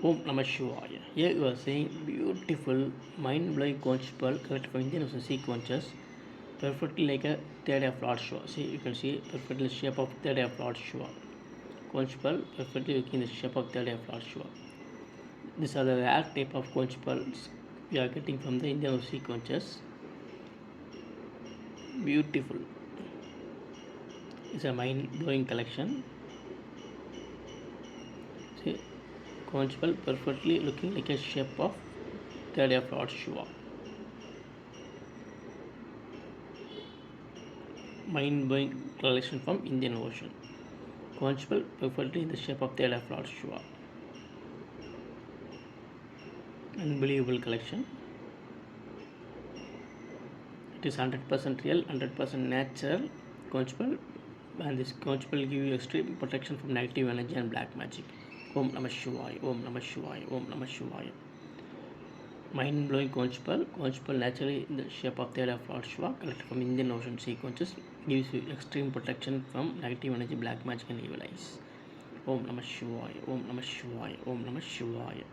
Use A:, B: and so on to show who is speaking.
A: Om Namaha Shivaya. Here you are seeing beautiful, mind-blowing conch pearl collected from Indian Ocean sequences, perfectly like a third eye of Lord Shiva. See, you can see perfectly the shape of third eye of Lord Shiva. Conch pearl perfectly looking the shape of third eye of Lord Shiva. These are the rare type of conch pearls we are getting from the Indian Ocean sequences. Beautiful. It's a mind-blowing collection. See, conch pearl perfectly looking like a shape of third eye of Lord Shiva. Mind-blowing collection from Indian Ocean. Conch pearl perfectly in the shape of third eye of Lord Shiva. Unbelievable collection. It is 100% real, 100% natural conch pearl, and this conch pearl give you extreme protection from negative energy and black magic. Om Namah Shivaya, Om Namah Shivaya, Om Namah Shivaya. Mind-blowing conch pearl naturally in the shape of third eye of Lord Shiva, collected from Indian Ocean sequences, gives you extreme protection from negative energy, black magic and evil eyes. Om Namah Shivaya, Om Namah Shivaya, Om Namah Shivaya.